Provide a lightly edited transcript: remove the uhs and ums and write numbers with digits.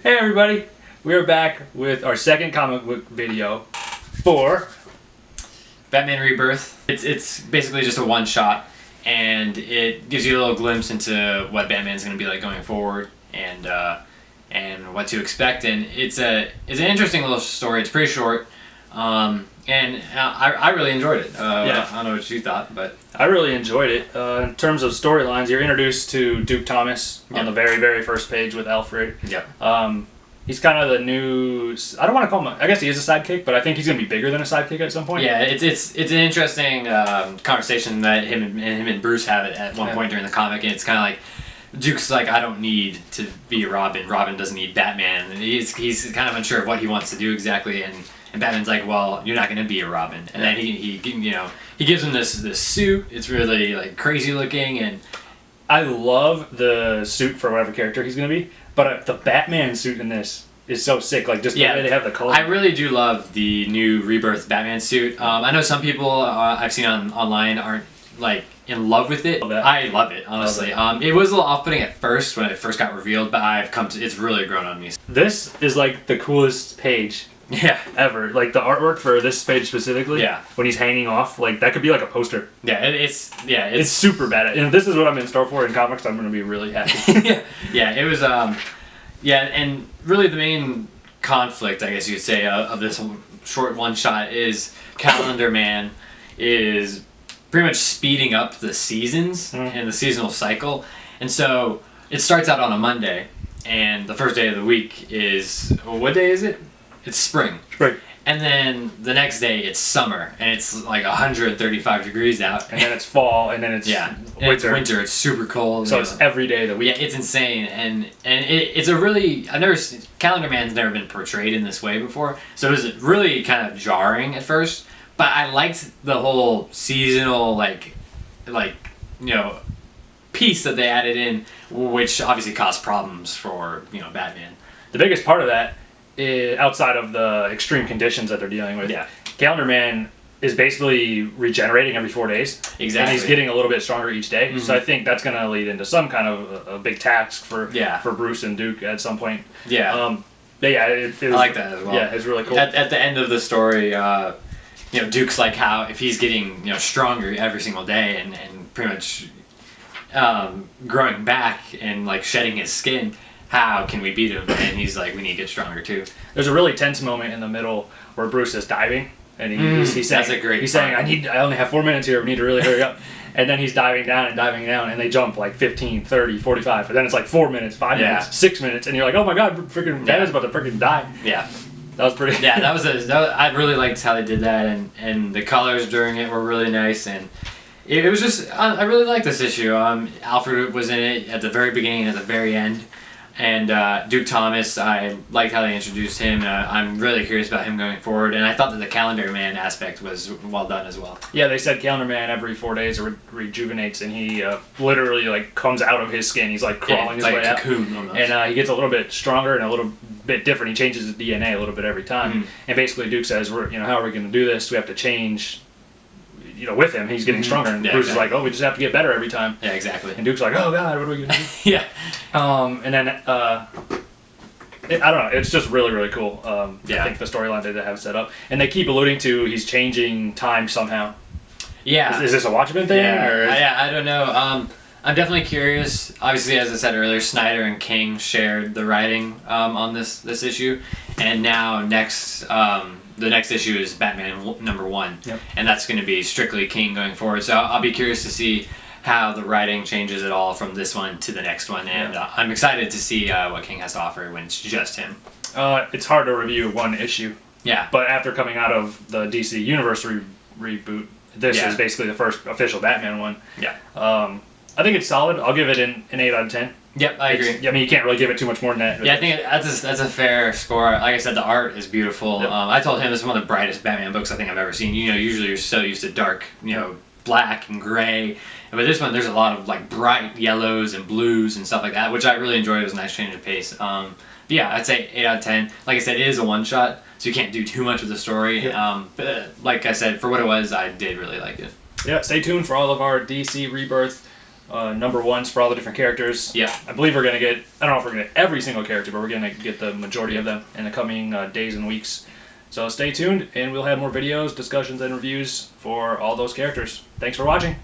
Hey everybody, we are back with our second comic book video for Batman Rebirth. It's basically just a one-shot, and it gives you a little glimpse into what Batman's going to be like going forward, and what to expect. And it's an interesting little story. It's pretty short, and I really enjoyed it. Yeah. I don't know what you thought, but I really enjoyed it. In terms of storylines, you're introduced to Duke Thomas on the very first page with Alfred. Yep. He's kind of the new. I don't want to call him. I guess he is a sidekick, but I think he's going to be bigger than a sidekick at some point. Yeah, it's an interesting conversation that him and Bruce have at one point during the comic, and it's kind of like Duke's like, I don't need to be Robin. Robin doesn't need Batman, and he's kind of unsure of what he wants to do exactly, and Batman's like, well, you're not going to be a Robin, and then he gives him this suit. It's really like crazy looking, and I love the suit for whatever character he's going to be. But the Batman suit in this is so sick. Like, just the way they have the color. I really do love the new Rebirth Batman suit. I know some people I've seen online aren't like in love with it. I love it, honestly. It was a little off-putting at first when it first got revealed, but it's really grown on me. This is like the coolest page. Yeah. Ever. Like the artwork for this page specifically. Yeah. When he's hanging off, like that could be like a poster. Yeah, it's super bad. And if this is what I'm in store for in comics, I'm gonna be really happy. Yeah, it was and really the main conflict, I guess you could say, of this short one shot is Calendar Man is pretty much speeding up the seasons and the seasonal cycle. And so it starts out on a Monday, and the first day of the week is, what day is it? It's spring. Spring. And then the next day it's summer, and it's like 135 degrees out. And then it's fall, and then it's winter. It's super cold. So it's every day of the week. Yeah, it's insane, and it's a really Calendar Man's never been portrayed in this way before, so it was really kind of jarring at first. But I liked the whole seasonal piece that they added in, which obviously caused problems for Batman. The biggest part of that, outside of the extreme conditions that they're dealing with, Calendar Man is basically regenerating every 4 days. Exactly. And he's getting a little bit stronger each day. Mm-hmm. So I think that's going to lead into some kind of a big task for Bruce and Duke at some point. Yeah. I like that as well. Yeah, it's really cool. At the end of the story, Duke's like how if he's getting stronger every single day and pretty much growing back and like shedding his skin, how can we beat him? And he's like, we need to get stronger too. There's a really tense moment in the middle where Bruce is diving, and he's saying, that's a great he's saying, I only have 4 minutes here, we need to really hurry up. And then he's diving down, and they jump like 15, 30, 45, but then it's like 4 minutes, 5 minutes, 6 minutes, and you're like, oh my god, freaking Dad is about to freaking die. Yeah. That was pretty... Yeah, I really liked how they did that, and the colors during it were really nice, and it was just, I really liked this issue. Alfred was in it at the very beginning and at the very end. And Duke Thomas, I liked how they introduced him. I'm really curious about him going forward, and I thought that the Calendar Man aspect was well done as well. Yeah, they said Calendar Man every 4 days rejuvenates, and he literally like comes out of his skin. He's like crawling his way out, and he gets a little bit stronger and a little bit different. He changes his DNA a little bit every time, and basically Duke says, "We're how are we going to do this? We have to change." With him, he's getting stronger, and Bruce is like, "Oh, we just have to get better every time." Yeah, exactly. And Duke's like, "Oh God, what are we gonna do?" Yeah. And then I don't know. It's just really cool. I think the storyline that they have set up, and they keep alluding to he's changing time somehow. Yeah. Is this a Watchmen thing? Yeah. I don't know. I'm definitely curious. Obviously, as I said earlier, Snyder and King shared the writing on this issue, and now the next issue is Batman #1, and that's going to be strictly King going forward. So I'll be curious to see how the writing changes at all from this one to the next one, and I'm excited to see what King has to offer when it's just him. It's hard to review one issue. Yeah. But after coming out of the DC Universe reboot, this is basically the first official Batman one. Yeah. I think it's solid. I'll give it an 8 out of 10. Yep, I agree. I mean, you can't really give it too much more than that. Yeah, I think that's a fair score. Like I said, the art is beautiful. Yep. I told him this is one of the brightest Batman books I think I've ever seen. Usually you're so used to dark, black and gray. But this one, there's a lot of like bright yellows and blues and stuff like that, which I really enjoyed. It was a nice change of pace. But yeah, I'd say 8 out of 10. Like I said, it is a one-shot, so you can't do too much with the story. Yep. But like I said, for what it was, I did really like it. Yeah, stay tuned for all of our DC Rebirth number ones for all the different characters. Yeah. I believe we're going to get, I don't know if we're going to get every single character, but we're going to get the majority of them in the coming days and weeks. So stay tuned, and we'll have more videos, discussions, and reviews for all those characters. Thanks for watching.